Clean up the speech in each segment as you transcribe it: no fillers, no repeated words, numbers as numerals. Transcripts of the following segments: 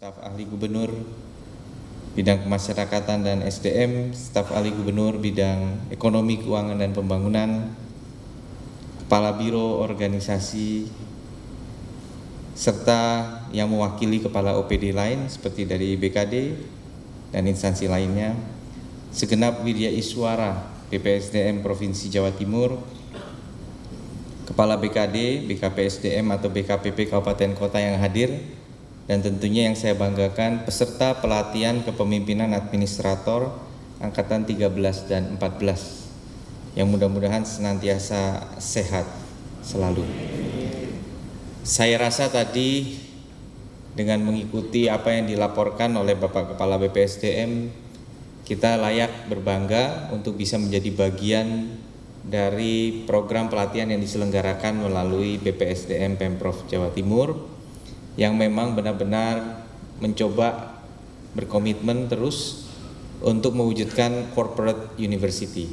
staf ahli gubernur bidang kemasyarakatan dan SDM, staf ahli gubernur bidang ekonomi, keuangan dan pembangunan, kepala biro organisasi, serta yang mewakili kepala OPD lain seperti dari BKD dan instansi lainnya, segenap Widya Iswara BPSDM Provinsi Jawa Timur, kepala BKD, BKPSDM atau BKPP Kabupaten Kota yang hadir, dan tentunya yang saya banggakan peserta pelatihan kepemimpinan administrator angkatan 13 dan 14 yang mudah-mudahan senantiasa sehat selalu. Saya rasa tadi dengan mengikuti apa yang dilaporkan oleh Bapak Kepala BPSDM, kita layak berbangga untuk bisa menjadi bagian dari program pelatihan yang diselenggarakan melalui BPSDM Pemprov Jawa Timur yang memang benar-benar mencoba berkomitmen terus untuk mewujudkan corporate university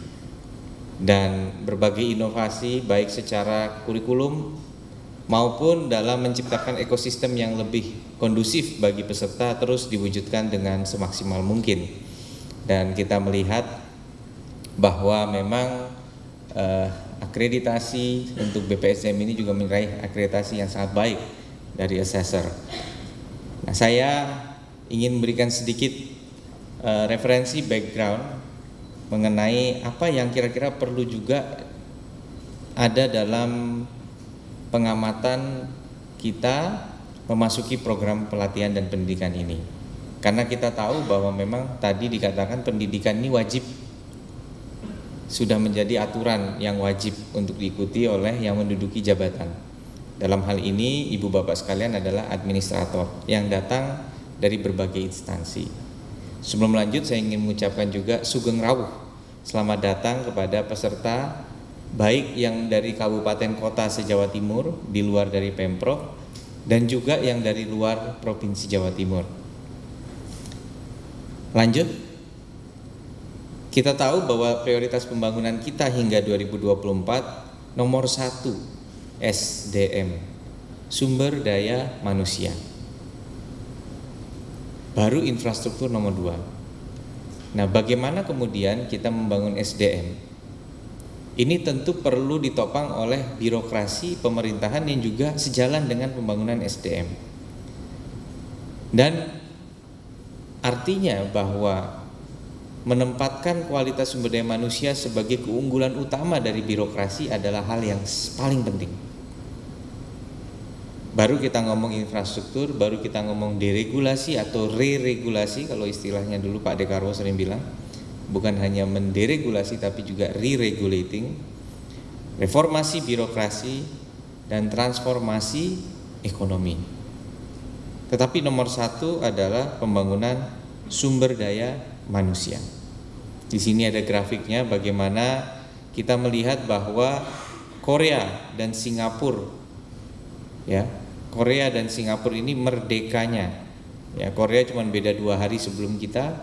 dan berbagai inovasi baik secara kurikulum maupun dalam menciptakan ekosistem yang lebih kondusif bagi peserta terus diwujudkan dengan semaksimal mungkin. Dan kita melihat bahwa memang akreditasi untuk BPSDM ini juga meraih akreditasi yang sangat baik dari assessor. Nah, saya ingin memberikan sedikit referensi background mengenai apa yang kira-kira perlu juga ada dalam pengamatan kita memasuki program pelatihan dan pendidikan ini. Karena kita tahu bahwa memang tadi dikatakan pendidikan ini wajib, sudah menjadi aturan yang wajib untuk diikuti oleh yang menduduki jabatan. Dalam hal ini ibu bapak sekalian adalah administrator yang datang dari berbagai instansi. Sebelum lanjut saya ingin mengucapkan juga sugeng rawuh selamat datang kepada peserta baik yang dari kabupaten kota se-Jawa Timur di luar dari Pemprov dan juga yang dari luar Provinsi Jawa Timur. Lanjut, kita tahu bahwa prioritas pembangunan kita hingga 2024 nomor 1 SDM, sumber daya manusia. Baru infrastruktur nomor 2. Nah, bagaimana kemudian kita membangun SDM? Ini tentu perlu ditopang oleh birokrasi pemerintahan yang juga sejalan dengan pembangunan SDM. Dan artinya bahwa menempatkan kualitas sumber daya manusia sebagai keunggulan utama dari birokrasi adalah hal yang paling penting. Baru kita ngomong infrastruktur, baru kita ngomong deregulasi atau re-regulasi, kalau istilahnya dulu Pak Dekarwo sering bilang, bukan hanya menderegulasi tapi juga re-regulating, reformasi birokrasi dan transformasi ekonomi. Tetapi nomor 1 adalah pembangunan sumber daya manusia. Di sini ada grafiknya bagaimana kita melihat bahwa Korea dan Singapura, ya, Korea dan Singapura ini merdekanya. Ya, Korea cuma beda 2 hari sebelum kita,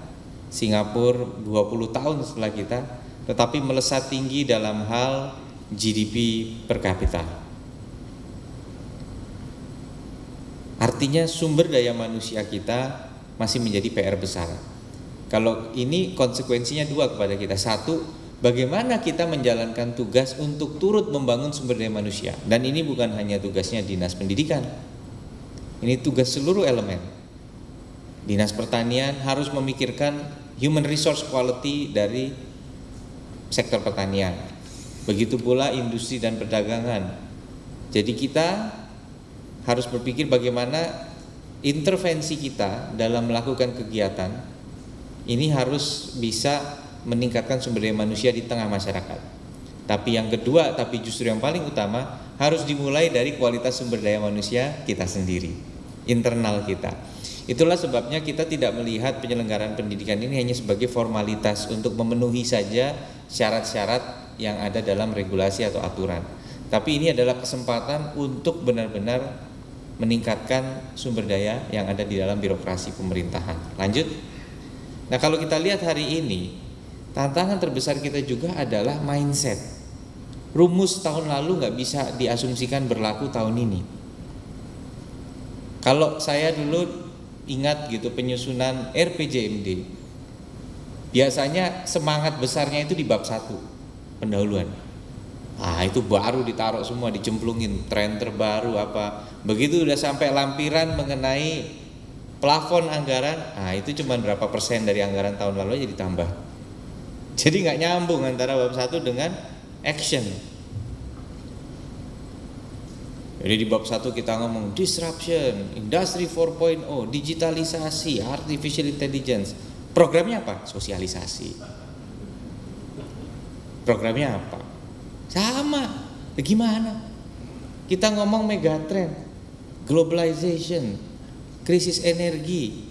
Singapura 20 tahun setelah kita, tetapi melesat tinggi dalam hal GDP per kapita. Artinya sumber daya manusia kita masih menjadi PR besar. Kalau ini konsekuensinya 2 kepada kita. 1, bagaimana kita menjalankan tugas untuk turut membangun sumber daya manusia. Dan ini bukan hanya tugasnya Dinas Pendidikan. Ini tugas seluruh elemen. Dinas Pertanian harus memikirkan human resource quality dari sektor pertanian. Begitu pula industri dan perdagangan. Jadi kita harus berpikir bagaimana intervensi kita dalam melakukan kegiatan ini harus bisa meningkatkan sumber daya manusia di tengah masyarakat. Tapi yang kedua, tapi justru yang paling utama, harus dimulai dari kualitas sumber daya manusia kita sendiri, internal kita. Itulah sebabnya kita tidak melihat penyelenggaraan pendidikan ini hanya sebagai formalitas untuk memenuhi saja syarat-syarat yang ada dalam regulasi atau aturan. Tapi ini adalah kesempatan untuk benar-benar meningkatkan sumber daya yang ada di dalam birokrasi pemerintahan. Lanjut. Nah, kalau kita lihat hari ini, tantangan terbesar kita juga adalah mindset. Rumus tahun lalu nggak bisa diasumsikan berlaku tahun ini. Kalau saya dulu ingat gitu penyusunan RPJMD, biasanya semangat besarnya itu di bab 1 pendahuluan. Itu baru ditaruh semua, dicemplungin tren terbaru apa. Begitu udah sampai lampiran mengenai plafon anggaran, itu cuma berapa persen dari anggaran tahun lalu aja ditambah. Jadi nggak nyambung antara bab 1 dengan action. Jadi di bab 1 kita ngomong disruption, industri 4.0, digitalisasi, artificial intelligence. Programnya apa? Sosialisasi. Programnya apa? Sama. Gimana? Kita ngomong megatrend, globalization, krisis energi,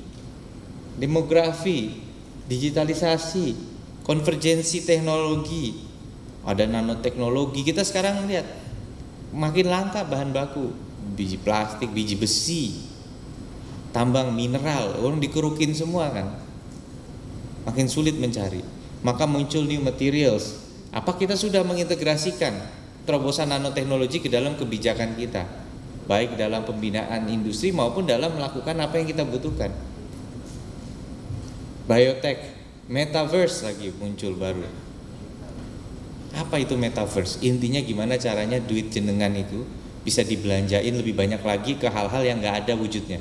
demografi, digitalisasi, konvergensi teknologi, ada nanoteknologi. Kita sekarang lihat makin langka bahan baku, biji plastik, biji besi, tambang mineral, orang dikerukin semua kan. Makin sulit mencari, maka muncul new materials. Apa kita sudah mengintegrasikan terobosan nanoteknologi ke dalam kebijakan kita, baik dalam pembinaan industri maupun dalam melakukan apa yang kita butuhkan. Biotech, metaverse lagi muncul baru. Apa itu metaverse? Intinya gimana caranya duit jenengan itu bisa dibelanjain lebih banyak lagi ke hal-hal yang nggak ada wujudnya,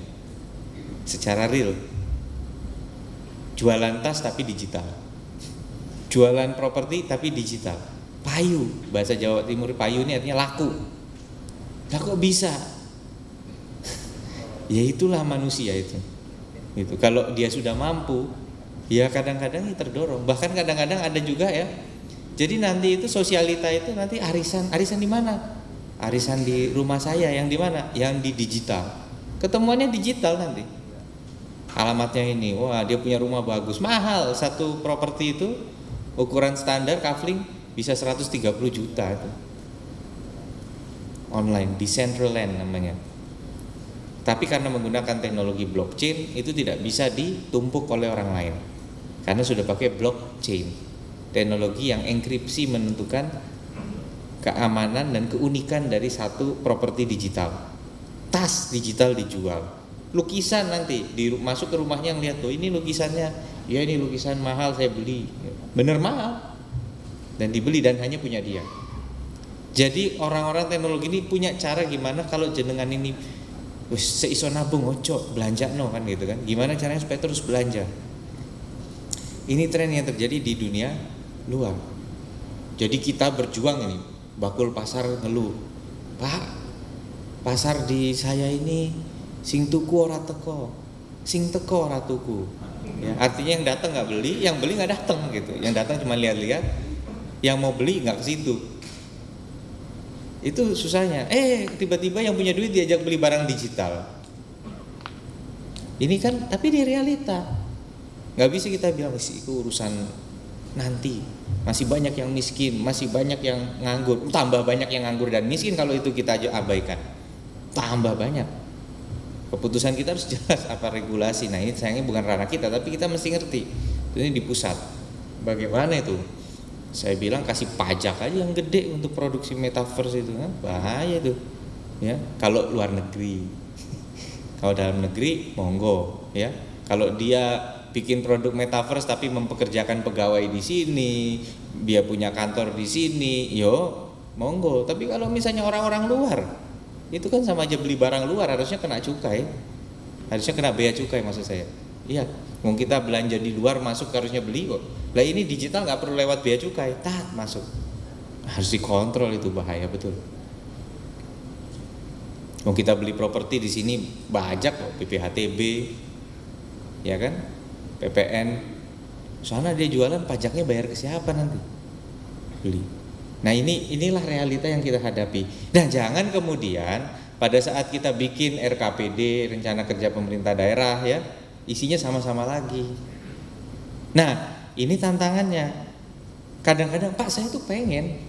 secara real. Jualan tas tapi digital, jualan properti tapi digital. Payu, bahasa Jawa Timur payu ini artinya laku. Lah kok bisa? Ya itulah manusia itu. Gitu. Kalau dia sudah mampu, ya kadang-kadang terdorong. Bahkan kadang-kadang ada juga ya. Jadi nanti itu sosialita itu nanti arisan di mana? Arisan di rumah saya yang di mana? Yang di digital. Ketemuannya digital nanti. Alamatnya ini, wah dia punya rumah bagus, mahal, satu properti itu ukuran standar kafling bisa 130 juta itu. Online, Decentraland namanya. Tapi karena menggunakan teknologi blockchain itu tidak bisa ditumpuk oleh orang lain. Karena sudah pakai blockchain, teknologi yang enkripsi menentukan keamanan dan keunikan dari satu properti digital. Tas digital dijual. Lukisan nanti masuk ke rumahnya ngeliat tuh ini lukisannya, ya ini lukisan mahal saya beli, bener mahal dan dibeli dan hanya punya dia. Jadi orang-orang teknologi ini punya cara gimana kalau jenengan ini seiso nabung ojo belanja no kan gitu kan, gimana caranya supaya terus belanja. Ini tren yang terjadi di dunia luar. Jadi kita berjuang ini, bakul pasar ngeluh, Pak pasar di saya ini sing tuku ora teko, sing teko ora tuku. Ya, artinya yang datang nggak beli, yang beli nggak datang gitu. Yang datang cuma lihat-lihat, yang mau beli nggak ke situ. Itu susahnya. Tiba-tiba yang punya duit diajak beli barang digital. Ini kan, tapi di realita nggak bisa kita bilang itu urusan nanti. Masih banyak yang miskin, masih banyak yang nganggur, tambah banyak yang nganggur dan miskin kalau itu kita abaikan. Tambah banyak. Keputusan kita harus jelas apa regulasi. Nah ini sayangnya bukan ranah kita, tapi kita mesti ngerti. Ini di pusat. Bagaimana itu? Saya bilang kasih pajak aja yang gede untuk produksi metaverse itu, kan bahaya itu. Ya, kalau luar negeri. Kalau dalam negeri monggo, ya. Kalau dia bikin produk metaverse tapi mempekerjakan pegawai di sini, dia punya kantor di sini, yo monggo. Tapi kalau misalnya orang-orang luar, itu kan sama aja beli barang luar, harusnya kena cukai, harusnya kena bea cukai maksud saya. Iya, mau kita belanja di luar masuk harusnya beli kok. Lah ini digital nggak perlu lewat bea cukai, masuk. Harus dikontrol, itu bahaya betul. Mau kita beli properti di sini bajak kok, PPHTB, ya kan, PPN. Soalnya dia jualan pajaknya bayar ke siapa nanti? Beli. Nah inilah realita yang kita hadapi. Dan jangan kemudian pada saat kita bikin RKPD, rencana kerja pemerintah daerah ya, isinya sama-sama lagi. Nah ini tantangannya. Kadang-kadang Pak saya tuh pengen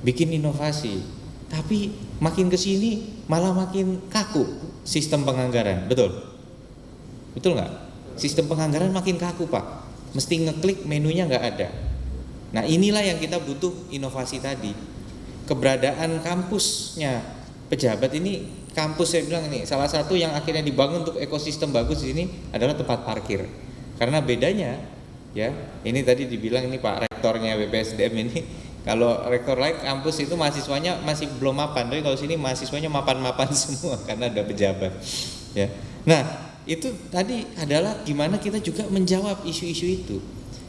bikin inovasi, tapi makin kesini malah makin kaku sistem penganggaran. Betul nggak? Sistem penganggaran makin kaku Pak. Mesti ngeklik menunya nggak ada. Nah inilah yang kita butuh inovasi tadi. Keberadaan kampusnya pejabat ini kampus saya bilang ini salah satu yang akhirnya dibangun untuk ekosistem bagus di sini adalah tempat parkir. Karena bedanya ya, ini tadi dibilang ini Pak Rektornya BPSDM ini, kalau rektor lain kampus itu mahasiswanya masih belum mapan, tapi kalau sini mahasiswanya mapan-mapan semua karena ada pejabat. Ya. Nah, itu tadi adalah gimana kita juga menjawab isu-isu itu.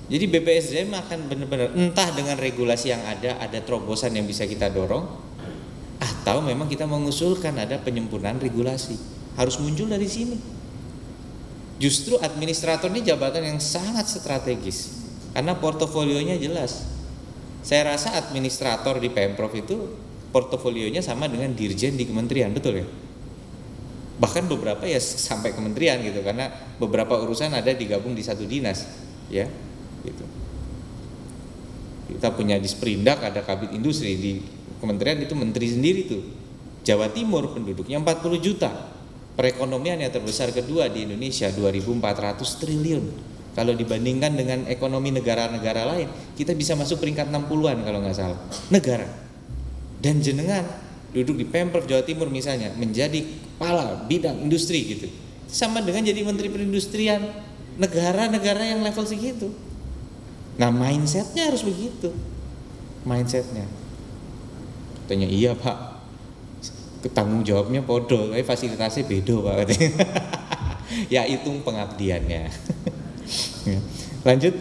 Jadi BPSDM akan benar-benar entah dengan regulasi yang ada terobosan yang bisa kita dorong, atau memang kita mengusulkan ada penyempurnaan regulasi. Harus muncul dari sini. Justru administrator ini jabatan yang sangat strategis karena portofolionya jelas. Saya rasa administrator di Pemprov itu portofolionya sama dengan dirjen di kementerian, betul ya? Bahkan beberapa ya sampai kementerian gitu, karena beberapa urusan ada digabung di satu dinas, ya. Gitu. Kita punya Disperindak, ada Kabid Industri, di kementerian itu menteri sendiri tuh. Jawa Timur penduduknya 40 juta. Perekonomian yang terbesar kedua di Indonesia 2.400 triliun. Kalau dibandingkan dengan ekonomi negara-negara lain, kita bisa masuk peringkat 60-an kalau nggak salah. Negara. Dan jenengan duduk di Pemprov Jawa Timur misalnya, menjadi kepala bidang industri gitu. Sama dengan jadi menteri perindustrian negara-negara yang level segitu. Nah, mindsetnya harus begitu. Mindsetnya. Katanya iya Pak, tanggung jawabnya podo, tapi fasilitasnya bedo Pak katanya. Ya hitung pengabdiannya. Lanjut.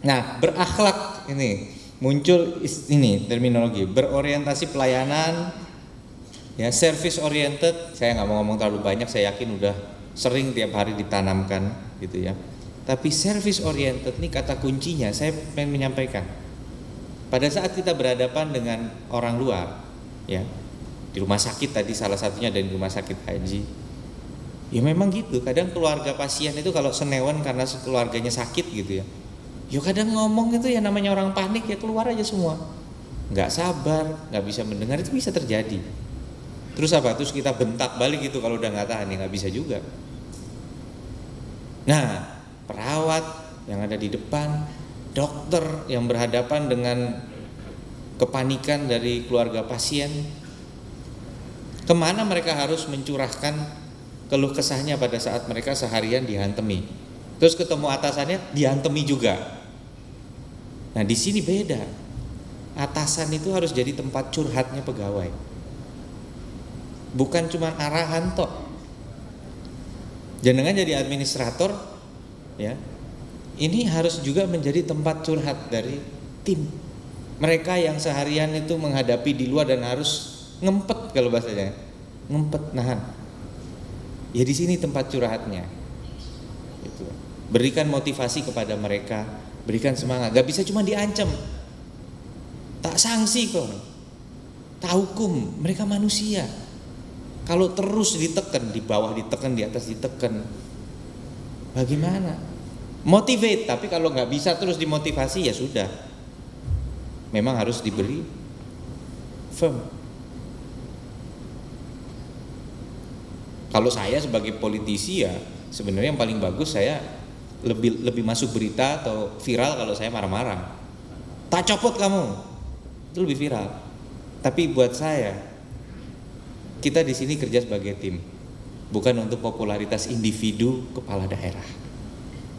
Nah, berakhlak ini muncul ini terminologi berorientasi pelayanan, ya service oriented. Saya nggak mau ngomong terlalu banyak, saya yakin udah sering tiap hari ditanamkan gitu ya. Tapi service oriented ini kata kuncinya saya pengen menyampaikan. Pada saat kita berhadapan dengan orang luar, ya di rumah sakit tadi salah satunya dari rumah sakit haji, ya memang gitu. Kadang keluarga pasien itu kalau senewan karena keluarganya sakit gitu ya, ya kadang ngomong itu ya namanya orang panik ya keluar aja semua, nggak sabar, nggak bisa mendengar, itu bisa terjadi. Terus apa? Terus kita bentak balik gitu kalau udah nggak tahan, ya nggak bisa juga. Nah, perawat yang ada di depan, dokter yang berhadapan dengan kepanikan dari keluarga pasien, kemana mereka harus mencurahkan keluh kesahnya pada saat mereka seharian dihantemi, terus ketemu atasannya dihantemi juga. Nah di sini beda, atasan itu harus jadi tempat curhatnya pegawai, bukan cuma arahan toh. Jangan jadi administrator, ya. Ini harus juga menjadi tempat curhat dari tim. Mereka yang seharian itu menghadapi di luar dan harus ngempet kalau bahasanya, ngempet nahan. Ya di sini tempat curhatnya. Gitu. Berikan motivasi kepada mereka, berikan semangat. Gak bisa cuma diancam, tak sanksi kok, tak hukum. Mereka manusia. Kalau terus ditekan, di bawah ditekan, di atas ditekan, bagaimana? Motivate, tapi kalau nggak bisa terus dimotivasi ya sudah. Memang harus diberi firm. Kalau saya sebagai politisi ya sebenarnya yang paling bagus saya lebih masuk berita atau viral kalau saya marah-marah. Tak copot kamu, itu lebih viral. Tapi buat saya, kita di sini kerja sebagai tim, bukan untuk popularitas individu kepala daerah.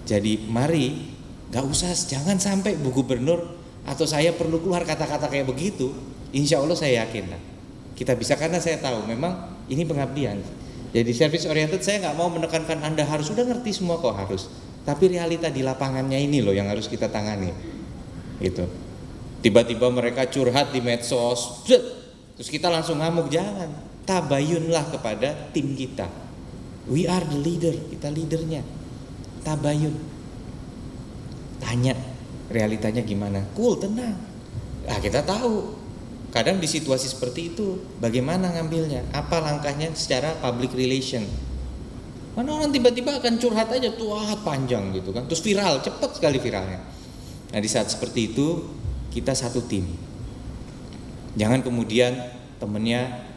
Jadi mari, gak usah, jangan sampai Bu Gubernur atau saya perlu keluar kata-kata kayak begitu. Insya Allah saya yakin kita bisa, karena saya tahu memang ini pengabdian. Jadi service oriented saya nggak mau menekankan Anda harus sudah ngerti semua kok harus, tapi realita di lapangannya ini loh yang harus kita tangani. Gitu. Tiba-tiba mereka curhat di medsos, terus kita langsung ngamuk, jangan. Tabayunlah kepada tim kita. We are the leader, kita leadernya. Tabayun. Tanya realitanya gimana? Cool, tenang. Nah, kita tahu. Kadang di situasi seperti itu bagaimana ngambilnya? Apa langkahnya secara public relation? Mana orang tiba-tiba akan curhat aja tuh panjang gitu kan. Terus viral, cepat sekali viralnya. Nah, di saat seperti itu kita satu tim. Jangan kemudian temennya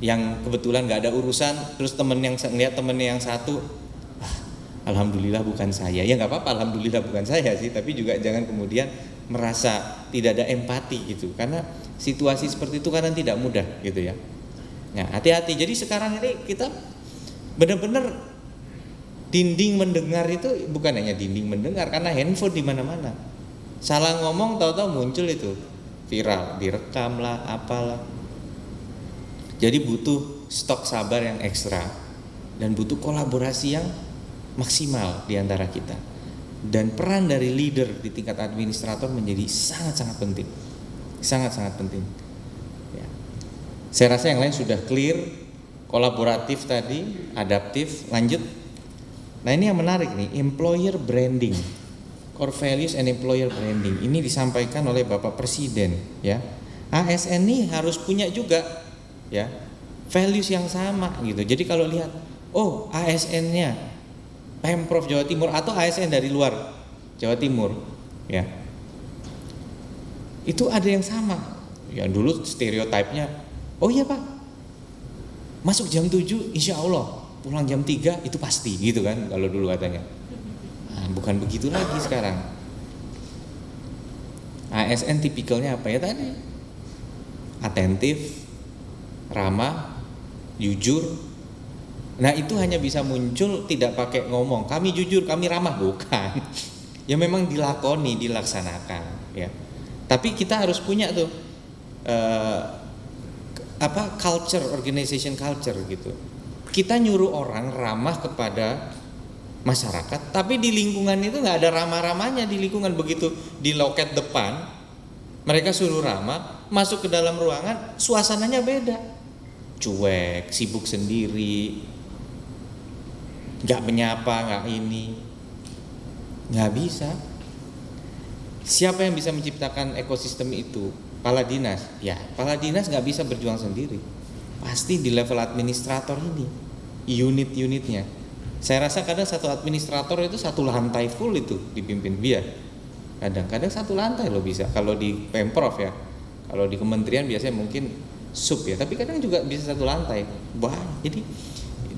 yang kebetulan nggak ada urusan, terus temen yang ngeliat temennya yang satu, alhamdulillah bukan saya. Ya nggak apa-apa, alhamdulillah bukan saya sih, tapi juga jangan kemudian merasa tidak ada empati gitu, karena situasi seperti itu kadang tidak mudah gitu ya. Nah, hati-hati. Jadi sekarang ini kita benar-benar dinding mendengar itu bukan hanya dinding mendengar, karena handphone di mana-mana. Salah ngomong tahu-tahu muncul itu viral, direkam lah, apalah. Jadi butuh stok sabar yang ekstra dan butuh kolaborasi yang maksimal di antara kita. Dan peran dari leader di tingkat administrator menjadi sangat-sangat penting. Sangat-sangat penting. Ya. Saya rasa yang lain sudah clear, kolaboratif tadi, adaptif, lanjut. Nah, ini yang menarik nih, employer branding. Core values and employer branding. Ini disampaikan oleh Bapak Presiden, ya. ASN ini harus punya juga, ya, values yang sama gitu. Jadi kalau lihat, oh, ASN-nya Pemprov Jawa Timur atau ASN dari luar Jawa Timur, ya, itu ada yang sama. Ya dulu stereotipnya, oh iya Pak, masuk jam 7 insya Allah, pulang jam 3 itu pasti gitu kan, kalau dulu katanya. Nah, bukan begitu lagi sekarang. ASN tipikalnya apa ya tadi? Atentif, ramah, jujur. Nah, itu hanya bisa muncul tidak pakai ngomong, kami jujur, kami ramah, bukan. Ya memang dilakoni, dilaksanakan, ya. Tapi kita harus punya tuh culture, organization culture gitu. Kita nyuruh orang ramah kepada masyarakat, tapi di lingkungan itu nggak ada ramah-ramahnya. Di lingkungan begitu di loket depan mereka suruh ramah, masuk ke dalam ruangan suasananya beda, cuek, sibuk sendiri, nggak menyapa, nggak ini, nggak bisa. Siapa yang bisa menciptakan ekosistem itu? Kepala dinas. Ya, kepala dinas nggak bisa berjuang sendiri. Pasti di level administrator ini, unit-unitnya. Saya rasa kadang satu administrator itu satu lantai full itu dipimpin dia. Kadang-kadang satu lantai loh bisa. Kalau di Pemprov ya, kalau di kementerian biasanya mungkin sub ya. Tapi kadang juga bisa satu lantai. Jadi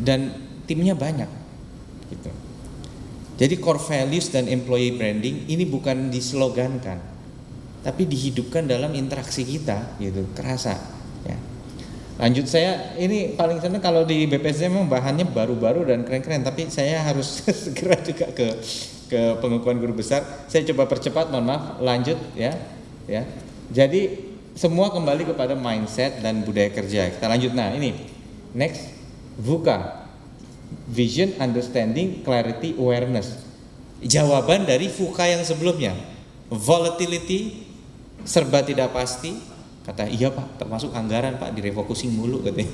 dan timnya banyak. Gitu. Jadi core values dan employee branding ini bukan dislogankan, tapi dihidupkan dalam interaksi kita, gitu, kerasa. Ya. Lanjut, saya ini paling senang kalau di BPSDM memang bahannya baru-baru dan keren-keren, tapi saya harus segera juga ke pengukuhan guru besar. Saya coba percepat, mohon maaf. Lanjut ya. Jadi semua kembali kepada mindset dan budaya kerja. Kita lanjut. Nah ini next, VUCA. Vision, Understanding, Clarity, Awareness. Jawaban dari VUCA yang sebelumnya. Volatility, serba tidak pasti. Kata iya Pak, termasuk anggaran Pak direfocusing mulu katanya.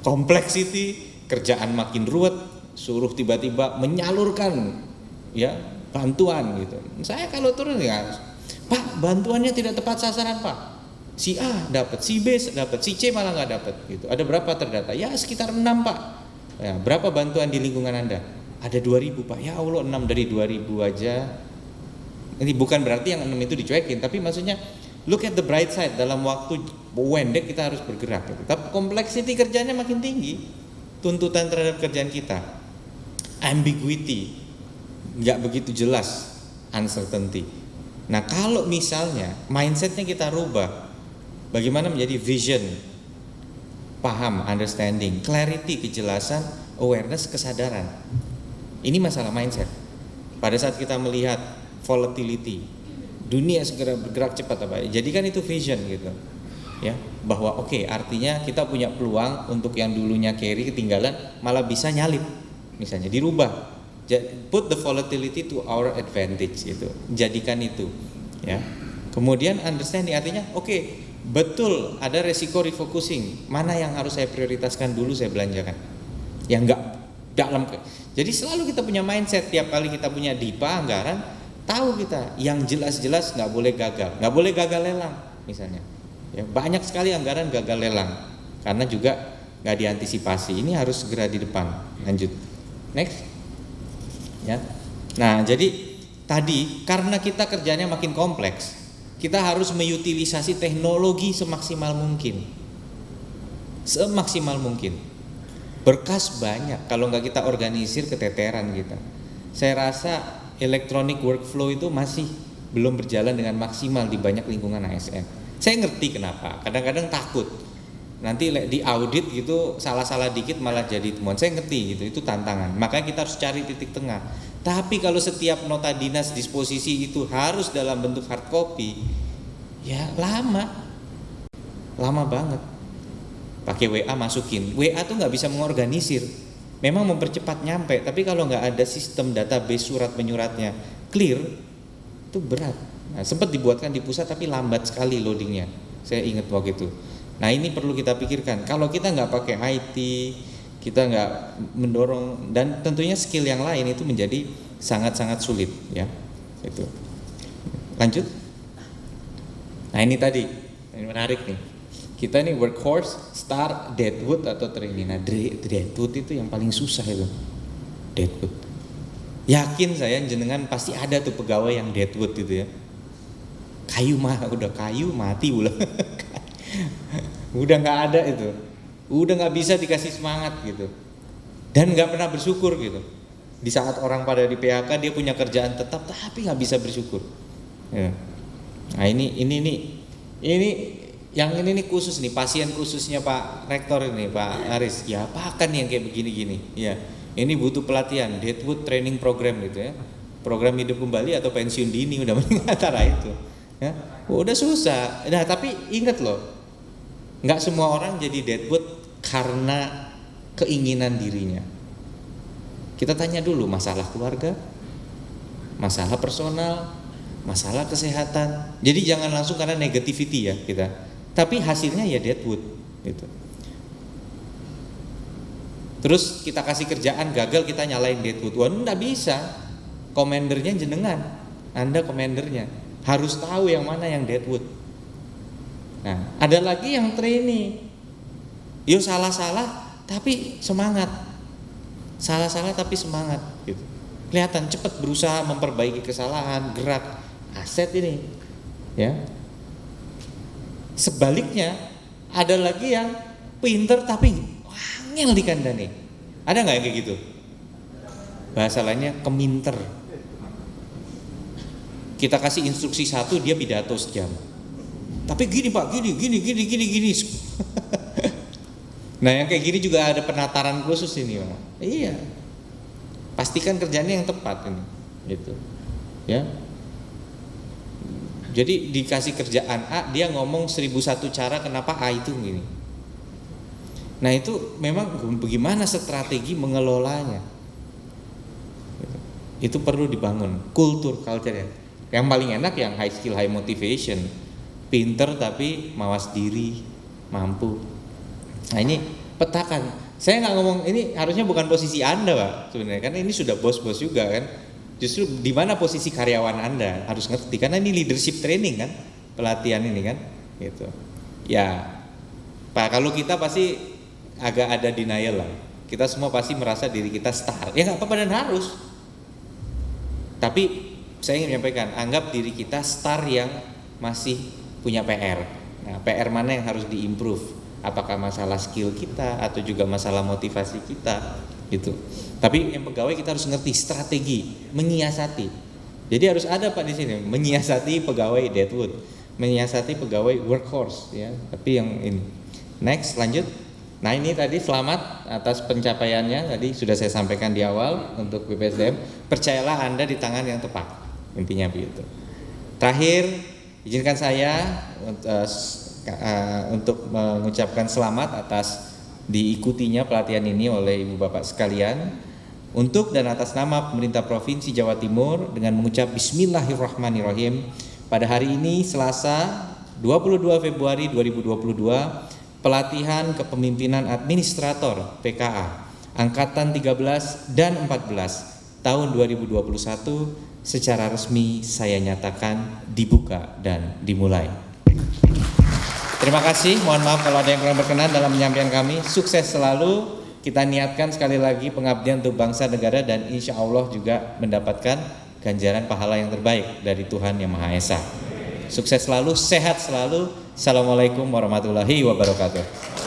Complexity, kerjaan makin ruwet, suruh tiba-tiba menyalurkan ya bantuan gitu. Saya kalau turun ya, Pak bantuannya tidak tepat sasaran Pak. Si A dapat, si B dapat, si C malah nggak dapat gitu. Ada berapa terdata? Ya sekitar 6 Pak. Ya, berapa bantuan di lingkungan Anda? Ada 2.000 Pak. Ya Allah, 6 dari 2.000 aja. Ini bukan berarti yang 6 itu dicuekin, tapi maksudnya look at the bright side, dalam waktu pendek kita harus bergerak gitu. Tapi kompleksiti kerjanya makin tinggi. Tuntutan terhadap kerjaan kita. Ambiguity, nggak begitu jelas, uncertainty. Nah, kalau misalnya mindsetnya kita rubah, bagaimana menjadi vision, paham, understanding, clarity, kejelasan, awareness, kesadaran. Ini masalah mindset. Pada saat kita melihat volatility, dunia segera bergerak cepat apa? Jadi kan itu vision gitu. Ya, bahwa oke, artinya kita punya peluang untuk yang dulunya carry ketinggalan malah bisa nyalip. Misalnya dirubah. Put the volatility to our advantage gitu. Jadikan itu, ya. Kemudian understanding artinya oke, betul ada resiko refocusing. Mana yang harus saya prioritaskan dulu saya belanjakan. Yang enggak dalam. Jadi selalu kita punya mindset tiap kali kita punya DIPA anggaran, tahu kita yang jelas-jelas nggak boleh gagal. Nggak boleh gagal lelang misalnya. Ya, banyak sekali anggaran gagal lelang karena juga nggak diantisipasi. Ini harus segera di depan. Lanjut. Next. Ya. Nah, jadi tadi karena kita kerjanya makin kompleks, kita harus mengutilisasi teknologi semaksimal mungkin. Semaksimal mungkin. Berkas banyak, kalau nggak kita organisir keteteran kita. Saya rasa electronic workflow itu masih belum berjalan dengan maksimal di banyak lingkungan ASN. Saya ngerti kenapa. Kadang-kadang takut. Nanti di audit gitu salah-salah dikit malah jadi temuan. Saya ngerti gitu, itu tantangan. Makanya kita harus cari titik tengah. Tapi kalau setiap nota dinas disposisi itu harus dalam bentuk hard copy, ya lama banget. Pakai WA masukin. WA tuh nggak bisa mengorganisir. Memang mempercepat nyampe, tapi kalau nggak ada sistem database surat menyuratnya clear, itu berat. Nah, sempat dibuatkan di pusat tapi lambat sekali loadingnya. Saya ingat waktu itu. Nah ini perlu kita pikirkan. Kalau kita nggak pakai IT, kita nggak mendorong, dan tentunya skill yang lain itu menjadi sangat-sangat sulit ya. Itu. Lanjut. Nah ini tadi, ini menarik nih. Kita nih workhorse, star, deadwood atau trainee. Nah deadwood itu yang paling susah itu. Deadwood. Yakin saya jenengan pasti ada tuh pegawai yang deadwood gitu ya. Udah kayu mati udah. Udah nggak ada itu, udah nggak bisa dikasih semangat gitu, dan nggak pernah bersyukur gitu. Di saat orang pada di PHK dia punya kerjaan tetap tapi nggak bisa bersyukur. Ya. Nah ini yang ini khusus nih, pasien khususnya Pak Rektor ini Pak Aris. Ya apakan yang kayak begini-gini? Ya ini butuh pelatihan, Deadwood Training Program gitu ya, program hidup kembali atau pensiun dini udah mending antara itu. Ya, udah susah. Nah tapi ingat loh. Nggak semua orang jadi deadwood karena keinginan dirinya. Kita tanya dulu masalah keluarga, masalah personal, masalah kesehatan. Jadi jangan langsung karena negativity ya kita. Tapi hasilnya ya deadwood gitu. Terus kita kasih kerjaan gagal, kita nyalain deadwood. Wah enggak bisa. Komandernya jenengan, Anda komandernya. Harus tahu yang mana yang deadwood. Nah, ada lagi yang trainee. Yo salah-salah tapi semangat. Salah-salah tapi semangat gitu. Kelihatan cepat berusaha memperbaiki kesalahan, gerak, aset ini. Ya. Sebaliknya, ada lagi yang pinter tapi wangel dikandani. Ada enggak yang kayak gitu? Bahasa lainnya keminter. Kita kasih instruksi satu, dia pidato sejam. Tapi gini Pak, gini. Nah yang kayak gini juga ada penataran khusus ini Pak. Iya. Pastikan kerjanya yang tepat ini. Gitu. Ya. Jadi dikasih kerjaan A, dia ngomong 1001 cara kenapa A itu gini. Nah itu memang bagaimana strategi mengelolanya. Itu perlu dibangun. Culture ya. Yang paling enak yang high skill, high motivation. Pinter tapi mawas diri, mampu. Nah ini petakan. Saya nggak ngomong ini harusnya bukan posisi Anda Pak sebenarnya, karena ini sudah bos-bos juga kan. Justru di mana posisi karyawan Anda harus ngerti, karena ini leadership training kan, pelatihan ini kan, gitu. Ya Pak, kalau kita pasti agak ada denial lah. Kita semua pasti merasa diri kita star. Ya nggak apa-apa dan harus. Tapi saya ingin menyampaikan, anggap diri kita star yang masih punya PR. Nah, PR mana yang harus diimprove? Apakah masalah skill kita atau juga masalah motivasi kita gitu. Tapi yang pegawai kita harus ngerti strategi, menyiasati. Jadi harus ada Pak di sini, menyiasati pegawai deadwood, menyiasati pegawai workhorse ya. Tapi yang ini. Next, lanjut. Nah, ini tadi selamat atas pencapaiannya, tadi sudah saya sampaikan di awal untuk BPSDM. Percayalah Anda di tangan yang tepat. Intinya begitu. Terakhir, izinkan saya untuk mengucapkan selamat atas diikutinya pelatihan ini oleh Ibu Bapak sekalian. Untuk dan atas nama pemerintah Provinsi Jawa Timur dengan mengucap Bismillahirrahmanirrahim. Pada hari ini Selasa 22 Februari 2022, pelatihan kepemimpinan administrator PKA Angkatan 13 dan 14 tahun 2021 secara resmi saya nyatakan dibuka dan dimulai. Terima kasih, mohon maaf kalau ada yang kurang berkenan dalam penyampaian kami. Sukses selalu, kita niatkan sekali lagi pengabdian untuk bangsa negara dan insya Allah juga mendapatkan ganjaran pahala yang terbaik dari Tuhan Yang Maha Esa. Sukses selalu, sehat selalu. Assalamualaikum warahmatullahi wabarakatuh.